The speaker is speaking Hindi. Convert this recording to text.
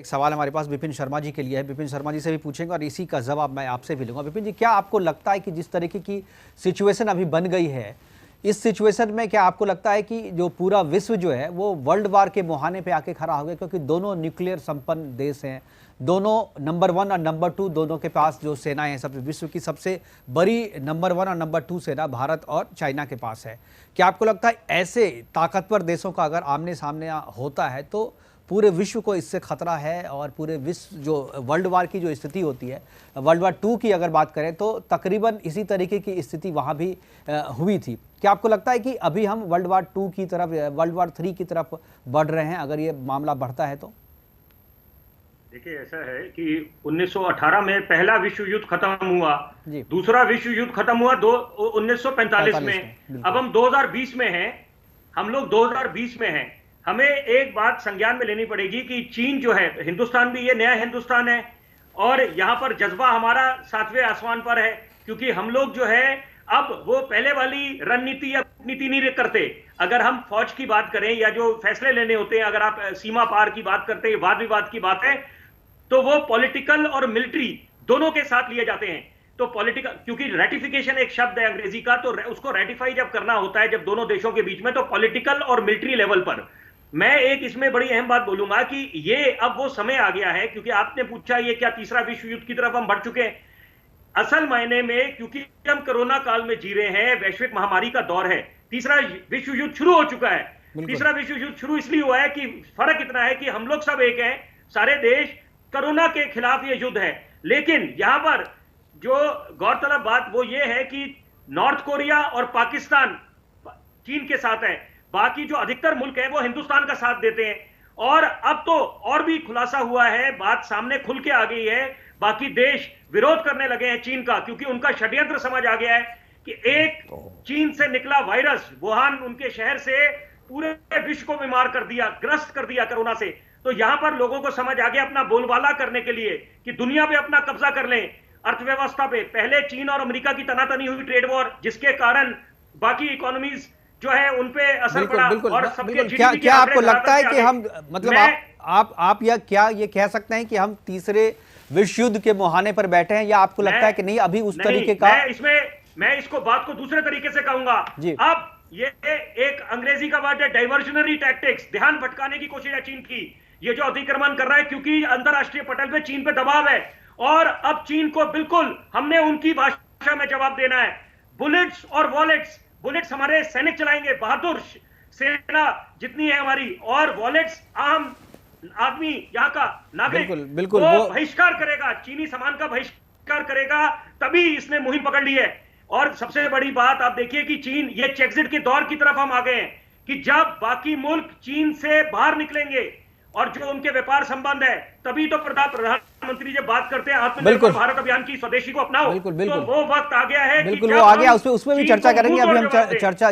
एक सवाल हमारे पास विपिन शर्मा जी के लिए है। विपिन शर्मा जी से भी पूछेंगे और इसी का जवाब मैं आपसे भी लूंगा। विपिन जी, क्या आपको लगता है कि जिस तरीके की सिचुएशन अभी बन गई है, इस सिचुएशन में क्या आपको लगता है कि जो पूरा विश्व जो है वो वर्ल्ड वार के मुहाने पे आके खड़ा हो गया? क्योंकि दोनों न्यूक्लियर संपन्न देश हैं, दोनों नंबर 1 और नंबर 2 दोनों के पास जो सेनाएं हैं, सब विश्व की सबसे बड़ी नंबर 1 और नंबर 2 सेना भारत और चाइना के पास है। क्या आपको लगता है ऐसे ताकतवर देशों का अगर आमने सामने होता है तो पूरे विश्व को इससे खतरा है और पूरे विश्व जो वर्ल्ड वार की जो स्थिति होती है, वर्ल्ड वार 2 की अगर बात करें तो तकरीबन इसी तरीके की स्थिति वहाँ भी हुई थी। क्या आपको लगता है कि अभी हम वर्ल्ड वार 2 की तरफ, वर्ल्ड वार 3 की तरफ बढ़ रहे हैं अगर ये मामला बढ़ता है तो? देखिए, ऐसा है कि 1918 में पहला विश्व युद्ध खत्म हुआ, दूसरा विश्व युद्ध खत्म हुआ 1945 में। अब हम 2020 में हैं, हम लोग 2020 में हैं। हमें एक बात संज्ञान में लेनी पड़ेगी कि चीन जो है, हिंदुस्तान भी ये नया हिंदुस्तान है और यहां पर जज्बा हमारा 7वें आसमान पर है, क्योंकि हम लोग जो है अब वो पहले वाली रणनीति या कूटनीति नहीं करते। अगर हम फौज की बात करें या जो फैसले लेने होते हैं, अगर आप सीमा पार की बात करते हैं, वाद विवाद की बात है, तो वो पॉलिटिकल और मिलिट्री दोनों के साथ लिए जाते हैं। तो पॉलिटिकल, क्योंकि रेटिफिकेशन एक शब्द है अंग्रेजी का, तो उसको रेटिफाई जब करना होता है जब दोनों देशों के बीच में, तो पॉलिटिकल और मिलिट्री लेवल पर। मैं एक इसमें बड़ी अहम बात बोलूंगा कि ये अब वो समय आ गया है, क्योंकि आपने पूछा ये क्या तीसरा विश्व युद्ध की तरफ हम बढ़ चुके हैं। असल मायने में क्योंकि हम कोरोना काल में जी रहे हैं, वैश्विक महामारी का दौर है, तीसरा विश्व युद्ध शुरू हो चुका है। तीसरा विश्व युद्ध शुरू इसलिए हुआ है कि फर्क इतना है कि हम लोग सब एक हैं, सारे देश कोरोना के खिलाफ ये युद्ध है। लेकिन यहां पर जो गौरतलब बात वो ये है कि नॉर्थ कोरिया और पाकिस्तान चीन के साथ है, बाकी जो अधिकतर मुल्क है वो हिंदुस्तान का साथ देते हैं। और अब तो और भी खुलासा हुआ है, बात सामने खुल के आ गई है, बाकी देश विरोध करने लगे हैं चीन का, क्योंकि उनका षड्यंत्र समझ आ गया है कि एक चीन से निकला वायरस वुहान उनके शहर से पूरे विश्व को बीमार कर दिया, ग्रस्त कर दिया कोरोना से। तो यहां पर लोगों को समझ आ गया अपना बोलबाला करने के लिए कि दुनिया पे अपना कब्जा कर लें, अर्थव्यवस्था पे। पहले चीन और अमेरिका की तनातनी हुई ट्रेड वॉर, जिसके कारण बाकी इकोनॉमीज जो है उनपे असर पड़ा। और सबके क्या आपको लगता है कि हम, मतलब आप या क्या ये कह सकते हैं कि हम तीसरे विश्व युद्ध के मुहाने पर बैठे हैं, या आपको लगता है कि नहीं अभी उस तरीके का? मैं इसको बात को दूसरे तरीके से कहूंगा। अब ये एक अंग्रेजी का वर्ड है डाइवर्जनरी टैक्टिक्स, ध्यान भटकाने की कोशिश है चीन की। ये जो अतिक्रमण कर रहा है, क्योंकि अंतरराष्ट्रीय पटल पे चीन पे दबाव है और अब चीन को बिल्कुल हमने उनकी भाषा में जवाब देना है। बुलेट्स और वॉलेट्स, बुलेट्स हमारे सैनिक चलाएंगे, बहादुर सेना जितनी है हमारी, और वॉलेट्स आम आदमी, यहाँ का नागरिक बिल्कुल वो बहिष्कार करेगा, चीनी सामान का बहिष्कार करेगा, तभी इसने मुहिम पकड़ ली है। और सबसे बड़ी बात आप देखिए कि चीन, ये चेक्सिट के दौर की तरफ हम आ गए हैं कि जब बाकी मुल्क चीन से बाहर निकलेंगे और जो उनके व्यापार संबंध है, तभी तो प्रधानमंत्री जब बात करते हैं आत्मनिर्भर भारत अभियान की, स्वदेशी को अपनाओ, तो वो वक्त आ गया है। बिल्कुल वो आ गया, उसमें भी चर्चा करेंगे। अभी हम चर्चा